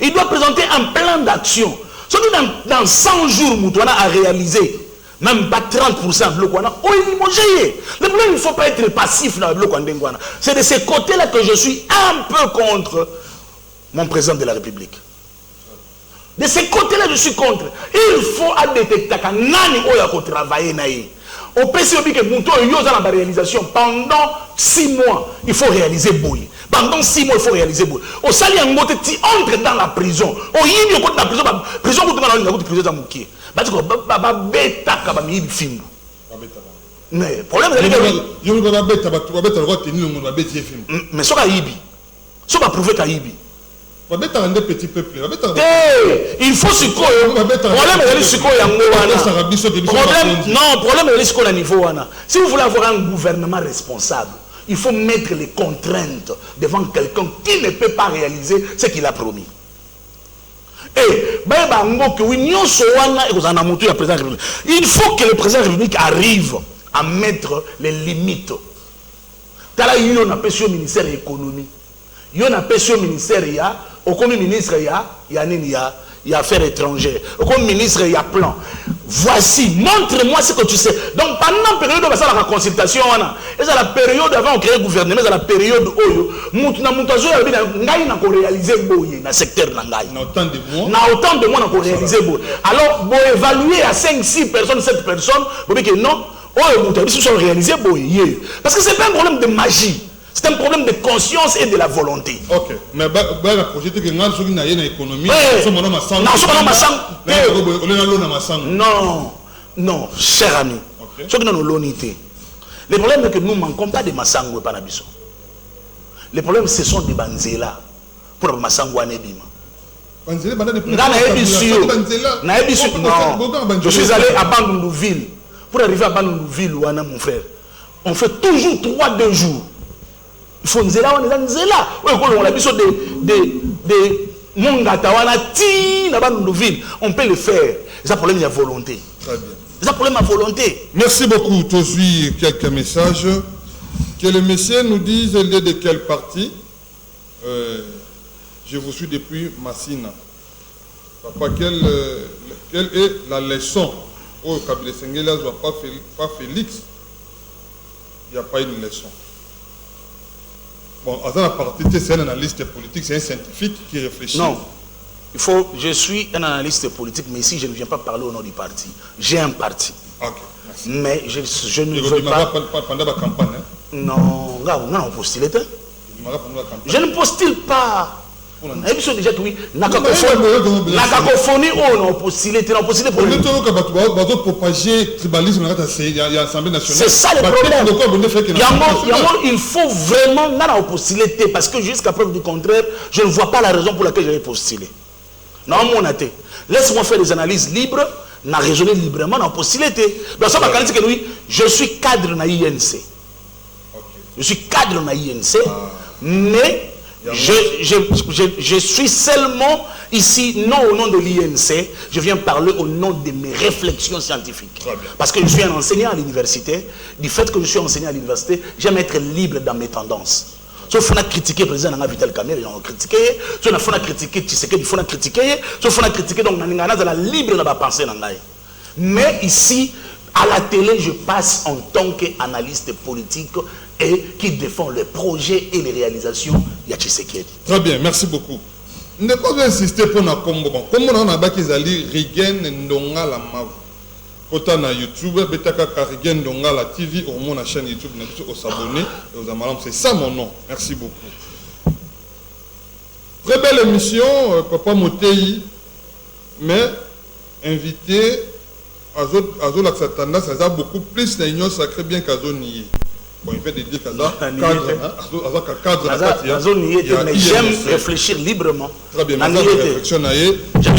Il doit présenter un plan d'action. Surtout dans 100 jours, Moutouana a réalisé même pas 30% de l'Okwana. Le problème, il ne faut pas être passif dans l'Okwana. C'est de ces côtés-là que je suis un peu contre mon président de la République. De ces côtés-là, je suis contre. Il faut détecter que Nani Oya travailler. Au PCOB que Mouto et Yosa dans la réalisation, pendant 6 mois, il faut réaliser Boy. Pendant 6 mois, il faut réaliser Boy. Au Sali Angote, tu entres dans la prison. Au Yini, au côté de la prison, prison, au côté de la prison, dans Mouki. Mais le problème, c'est mais ce qu'il prouver qu'il il faut ce problème est niveau. Si vous voulez avoir un gouvernement responsable, il faut mettre les contraintes devant quelqu'un qui ne peut pas réaliser ce qu'il a promis. Il faut que le président de la République arrive à mettre les limites. Il y a un ministère de l'économie. Il y a un ministère, il y a un ministre, il y a affaires étrangères. Comme ministre, il y a plan. Voici, montre-moi ce que tu sais. Donc pendant la période de la consultation, c'est la période avant de créer le gouvernement, c'est la période où nous avons réalisé le secteur de l'Angaï. Autant de mois pour réaliser. Alors, pour évaluer à 5, 6 personnes, 7 personnes, vous dites que non, ils sont réalisés. Parce que ce n'est pas un problème de magie. C'est un problème de conscience et de la volonté. Ok. Mais la projet que nous avons une économie. Non, non, cher ami. Ce que nous avons l'unité. Le problème est que nous ne manquons pas de Massango et Panabiso. Le problème, ce sont des banzela pour Massango et Nebima. Je suis allé à Bandundouville. Pour arriver à Bandundouville, mon frère, on fait toujours 3-2 jours. Il faut nous là, on est là. On a besoin de Mongatawana, on peut le faire. C'est un problème de volonté. Très bien. C'est un problème de volonté. Merci beaucoup. Tosuy, quelques messages. Que le monsieur nous dise il est de quel parti. Je vous suis depuis Massina. Papa, quelle est la leçon? Oh, Kabila Sengela ne voit pas Félix. Il n'y a pas une leçon. Bon, à la partie, c'est un analyste politique, c'est un scientifique qui réfléchit. Non. Je suis un analyste politique, mais ici, je ne viens pas parler au nom du parti. J'ai un parti. Ok, merci. Mais je ne veux pas... Pendant la campagne, hein? Non, on a postulé. Je ne postule pas. Et puis déjà oui, la cacophonie, on a postulé pour le... C'est ça le problème. Il faut vraiment postuler parce que jusqu'à preuve du contraire, je ne vois pas la raison pour laquelle j'avais postulé. Non, mon athée. Laisse-moi faire des analyses libres, n'a raisonné librement, n'a postulé. Donc ça va dire que oui, je suis cadre dans l'INC. Je suis cadre dans l'INC, mais je suis seulement ici, non au nom de l'INC, je viens parler au nom de mes réflexions scientifiques. Parce que je suis un enseignant à l'université. Du fait que je suis enseignant à l'université, j'aime être libre dans mes tendances. Sauf qu'on a critiqué le président Vital Kamerhe, ils ont critiqué. Sauf qu'on a critiqué Tshisekedi, il faut critiquer. Sauf qu'on a critiqué, donc on a la libre dans la pensée. Mais ici, à la télé, je passe en tant qu'analyste politique et qui défend les projets et les réalisations de Tshisekedi. Très bien, merci beaucoup. Ne pas insister pour la Congo. Comme on a dit, Rigen Ndonga la Mav. Autant na YouTube, Betaka Rigen Ndonga la TV, au moins la chaîne YouTube, on s'abonner et aux amalams. C'est ça mon nom. Merci beaucoup. Très belle émission, Papa Motei, mais invité à Azo Laksatanda, ça a beaucoup plus d'union sacrée bien qu'Azo Nié. Bon, il fait des dire cadre, mais j'aime réfléchir librement. Très bien, j'aime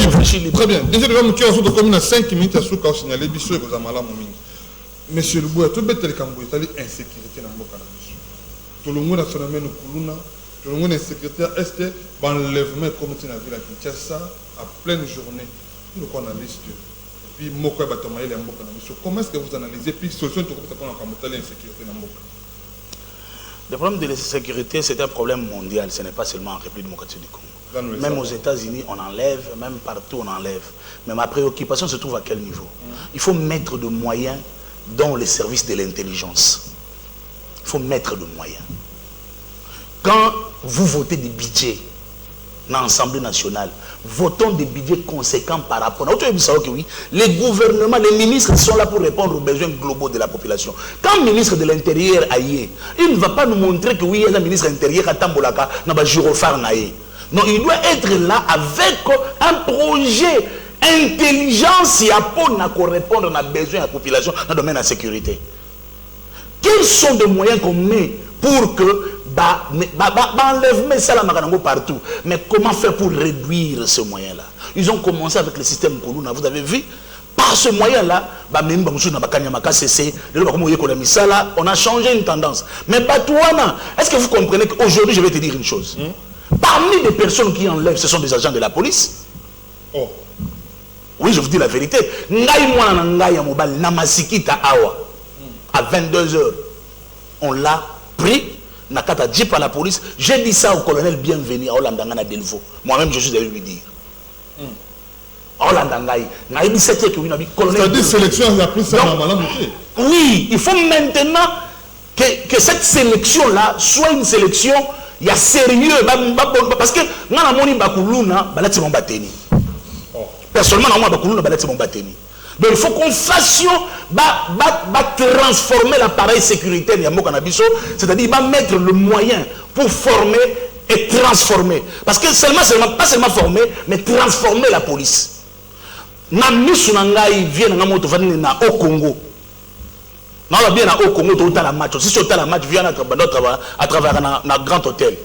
réfléchir librement. Très bien. Déjà, nous avons 5 minutes à souka au signaler, biso et aux amalams. Monsieur le Bouya, tout bête le Camboué, il y a insécurité dans le Camboué. Tout le monde a son amène au Koulouna, tout le monde est secrétaire est, l'enlèvement comme tu n'as vu la Kinshasa à pleine journée. Nous analysons. Puis, comment est-ce que vous analysez puis solution pour l'insécurité dans le Moka? Le problème de l'insécurité, c'est un problème mondial. Ce n'est pas seulement en République démocratique du Congo. Même aux États-Unis, on enlève, même partout, on enlève. Mais ma préoccupation se trouve à quel niveau? Il faut mettre de moyens dans les services de l'intelligence. Il faut mettre de moyens. Quand vous votez des budgets dans l'Assemblée nationale, votons des budgets conséquents par rapport à... Oui, les gouvernements, les ministres sont là pour répondre aux besoins globaux de la population. Quand le ministre de l'Intérieur aille, il ne va pas nous montrer que oui, il y a un ministre de l'Intérieur qui Tambolaka, n'a pas gyrophare naïe. Non, il doit être là avec un projet intelligence pour répondre aux besoins de la population dans le domaine de la sécurité. Quels sont les moyens qu'on met pour que enlèvement ça partout? Mais comment faire pour réduire ce moyen-là? Ils ont commencé avec le système Koulouna. Vous avez vu? Par ce moyen-là, on a changé une tendance. Mais est-ce que vous comprenez qu'aujourd'hui, je vais te dire une chose? Parmi les personnes qui enlèvent, ce sont des agents de la police. Oh. Oui, je vous dis la vérité. À 22h, on l'a pris. Nakata dit par la police. J'ai dit ça au colonel Bienvenu à Olandangana Delvaux. Moi-même, je suis allé lui dire. Olandangaï. C'est-à-dire sélection, il a pris ça normalement. Oui, il faut maintenant que cette sélection-là soit une sélection, il y a sérieux. Parce que personnellement, donc il faut qu'on fasse, transformer l'appareil sécuritaire de Yambo Canabiso, c'est-à-dire mettre le moyen pour former et transformer. Parce que pas seulement former, mais transformer la police. Namisu Nangai vient au Congo. Non, bien au Congo, tu as la match. Si tu as la match, vient à travers un grand hôtel.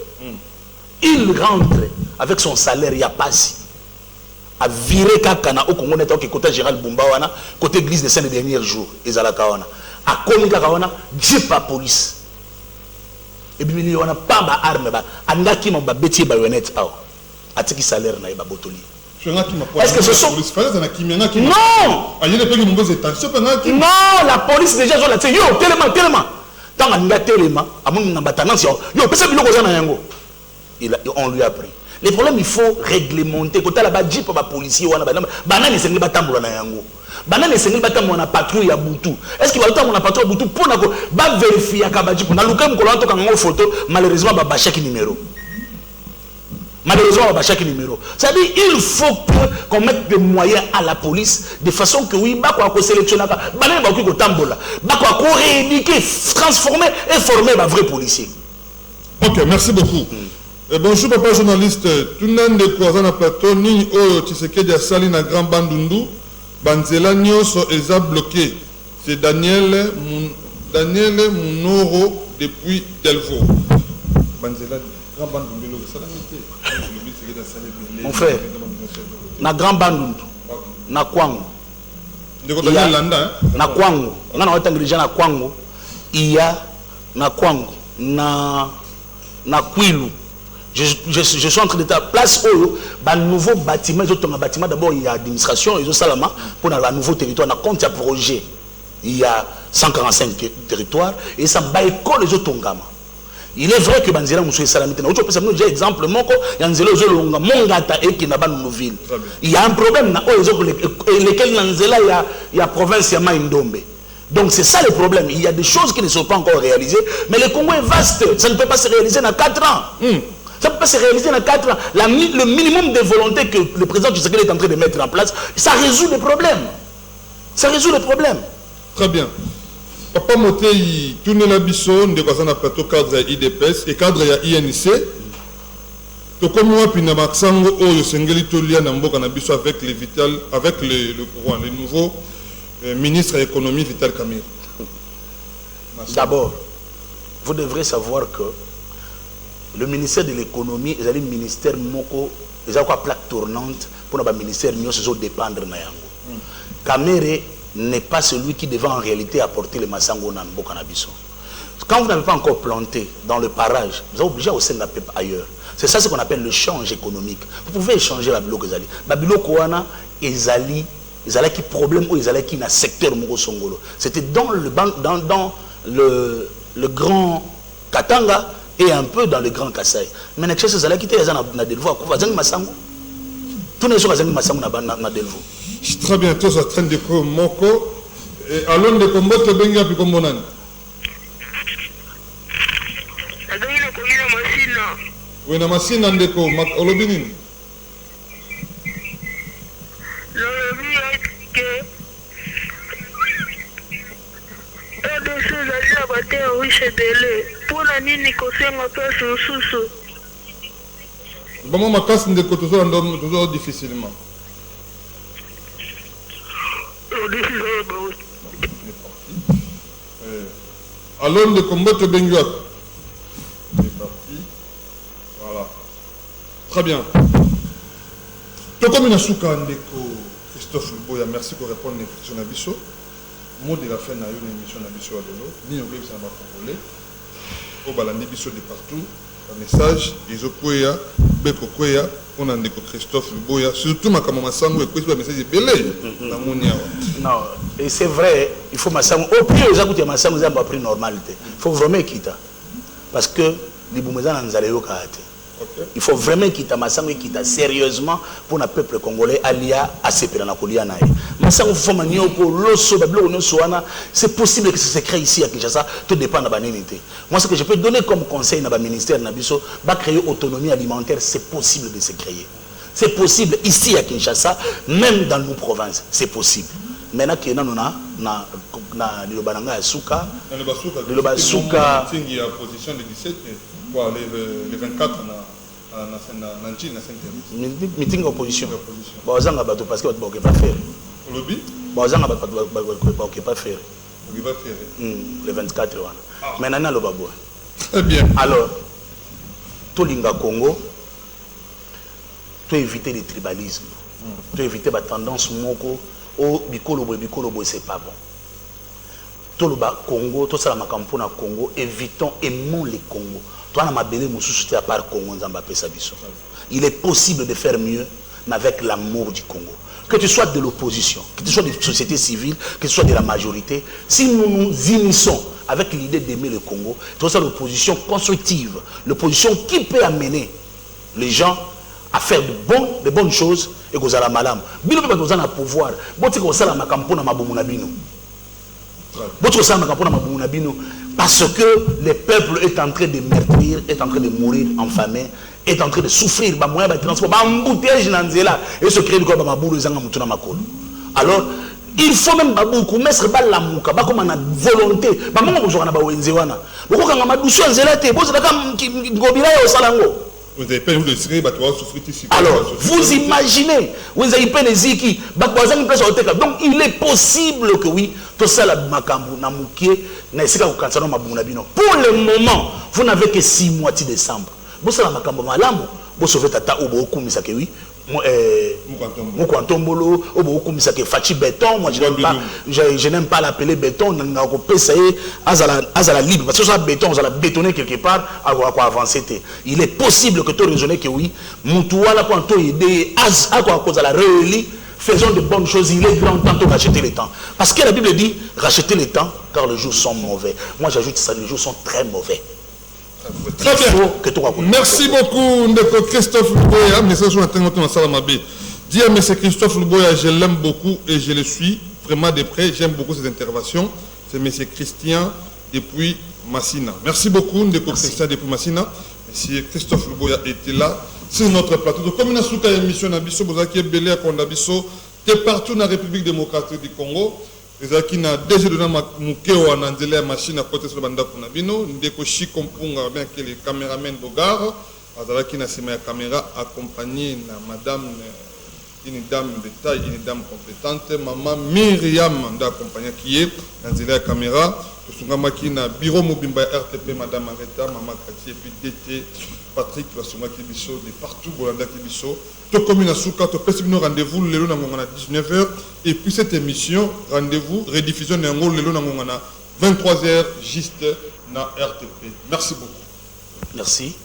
Il rentre avec son salaire, il n'y a pas si. A viré Kakana au Congo, côté Gérald Bumbawana, côté église de Saint les derniers jours, Ezalakawana. A commis Kakawana, jeep à police. Et puis il y a pas d'armes, andaki m'a bêtier baïonnette, a tiki salaire na botoli. Est-ce que ce sont... Non! Non, la police déjà, tellement. Tant qu'on a tellement, on lui a pris. Les problèmes, il faut réglementer. Quand la jeep policier, banane c'est pas tambour na yango. Banane esengeli batambo na patrouille ya butu. Est-ce qu'il va batambo na patrouille ya butu pour na ko ba vérifier kabaji pour na luka mukolo to kango photo malheureusement ba chaque numéro. Malheureusement, chaque numéro. C'est-à-dire il faut qu'on mette des moyens à la police de façon que oui, bah quoi sélectionner, rééduquer, transformer et former un vrai policier. Ok, merci beaucoup. Bonjour papa journaliste. Tout le monde est croisé dans plateau. Ni au Tshisekedi a sali na Grand Bandundu. Banzela nyonso eza bloqué. C'est Daniel Munoro depuis Delvaux. Banzela Grand Bandundu. Mon frère, na Grand Bandundu, na Kwango, na Kwango, on a déjà na Kwango, il y a na Kwango, na Kwilu. Je suis en train de faire place où un nouveau bâtiment, d'abord il y a administration, il y a Salama pour un nouveau territoire, on a compte un projet, il y a 145 territoires et ça va école les autres. Il est vrai que Banzela Moussoué Salamité, j'ai exemple, il y a un problème, lesquels Nanzela, il y a province, il y a Maïndombe. Donc c'est ça le problème. Il y a des choses qui ne sont pas encore réalisées, mais le Congo est vaste, ça ne peut pas se réaliser dans 4 ans. Ça ne peut pas se réaliser dans 4 ans. Le minimum de volonté que le président Tshisekedi est en train de mettre en place, ça résout les problèmes. Ça résout les problèmes. Très bien. Papa Motei, tourne la bisson de quoi plateau cadre IDPS et cadre INC. To comme moi puis na maxango o sengeli tolia na mboka na biso avec le nouveau ministre de l'économie Vital Kamerhe. D'abord, vous devrez savoir que le ministère de l'économie est un ministère moko, ils ont quoi plaque tournante pour le ministère nous se dépendre na yango. Kamerhe n'est pas celui qui devait en réalité apporter le massango na mboka na biso. Quand vous n'avez pas encore planté dans le parage, vous êtes obligé au sein de la PEP ailleurs. C'est ça ce qu'on appelle le change économique. Vous pouvez échanger la bilo kezali. La bilo koana ezali qui problème ou ezali qui na secteur moko songolo. C'était dans le grand Katanga et un peu dans le grand Kasaï. Mais n'excès ezali qui était na Delvaux ko zangi masango. Tout ne sont zangi masango na Delvaux. Très bientôt ça traîne de Moko et allons de combat te benga puis comme bonani. Oui, na machine andeko mak olobini. L'olobi est que des choses à dire à terre oui c'est belé pour la nini kosenga place susu. Bon ma casse ndeko toujours difficilement. Allons de combat te benga. Voilà. Très bien. Tout comme une souka ndeko Christophe Luboya, merci pour répondre à l'invitation d'Abisso. Mot de la fin de l'émission d'Abisso à Lolo. Ni au ça va congolais. Au balandi Bisso de partout. Un message. Ils ont quoi Beko Koya. On a ndeko Christophe Luboya. Surtout ma caméra sango et quoi un message belé. Non, et c'est vrai. Il faut massango. Au plus ils ont ma sango, ils ont pas pris normalité. Il faut vraiment quitter. Parce que les boumezans n'ont pas été. Il faut vraiment quitter Massango et quitter sérieusement pour le peuple congolais alia à ces pénacolias. Massango c'est possible que ça se crée ici à Kinshasa, tout dépend de la banalité. Moi, ce que je peux donner comme conseil dans le ministère Nabiso, va créer autonomie alimentaire, c'est possible de se créer. C'est possible ici à Kinshasa, même dans nos provinces, c'est possible. Maintenant que nous avons le Bananga Souka, le Basuka, il y a position de 17 pour les 24 meeting opposition. Parce que vous ne pouvez pas faire. Vous ne pouvez pas faire. Les 24 ans. Maintenant, le Babo. Très bien. Alors, tout l'Inga Congo, tu éviter le tribalisme. Tu éviter la tendance moko. Oh, bikolobo, c'est pas bon. Tout le Congo, tout ça, la Macampona Congo, aimons les Congo. Toi, on a mabélé moussou à part Congo, il est possible de faire mieux, mais avec l'amour du Congo. Que tu sois de l'opposition, que tu sois de la société civile, que tu sois de la majorité, si nous nous unissons avec l'idée d'aimer le Congo, tu sois l'opposition constructive, l'opposition qui peut amener les gens à faire de bonnes choses et que la malam. Bino pe bato na pouvoir. Boti ko sala makampo na mabomu na bino. Boti ko sala makampo na mabomu na bino parce que le peuple est en train de meurtrir, est en train de mourir en famine, est en train de souffrir ba moyen ba transport, ba embouteillage na nzela et se créer ko ba mabulu zanga mutuna makolo. Alors il faut même beaucoup mettre ba la muka ba comme na volonté ba mongo ko na ba wenze wana. Boko kanga madusu nzela te bozo ka ngobila yo salango. Vous avez peur de souffrir, alors, vous imaginez, vous avez peur de ziki, donc il est possible que oui, tout ça, pour le moment, vous n'avez que 6 mois de décembre. Vous savez, vous sauvez tata ou beaucoup, mais ça que oui. Moukantombolo, Fachi béton, moi je n'aime pas l'appeler béton, libre, parce que ça béton, on a bétonné quelque part, à quoi avancer. Il est possible que tu raisonnes que oui, Moutouala, quand tu aider, à quoi cause à la réélie, faisons de bonnes choses, il est grand temps de racheter le temps. Parce que la Bible dit, racheter le temps, car les jours sont mauvais. Moi j'ajoute ça, les jours sont très mauvais. Très bien. Merci beaucoup, Ndeko Christophe Luboya. Message sur Internet, dis à M. Christophe Luboya, je l'aime beaucoup et je le suis vraiment de près. J'aime beaucoup ses interventions. C'est M. Christian depuis Massina. Merci beaucoup, Ndeko Christian depuis Massina. M. Christophe Luboya était là sur notre plateau. Donc, comme nous avons une émission Nabiso, vous avez belé à Kondabiso, de partout dans la République démocratique du Congo. Les qui n'a déjà donné mukeo en anglais machine à côté sur le banda kunabino ndeko shikompunga bien que les caméramans Bogar azala qui n'a sema caméra accompagné na madame une dame de taille, une dame compétente, maman Myriam d'accompagner qui est dans la caméra to sungama qui na bureau mobimba RTP madame Areta maman Kati et puis DT Patrick Wasuma Kibiso de partout Bolanda Kibiso. Tout comme une souka, tout petit rendez-vous le long à 19h et puis cette émission rendez-vous rediffusion le long à 23h juste na RTP. Merci beaucoup. Merci.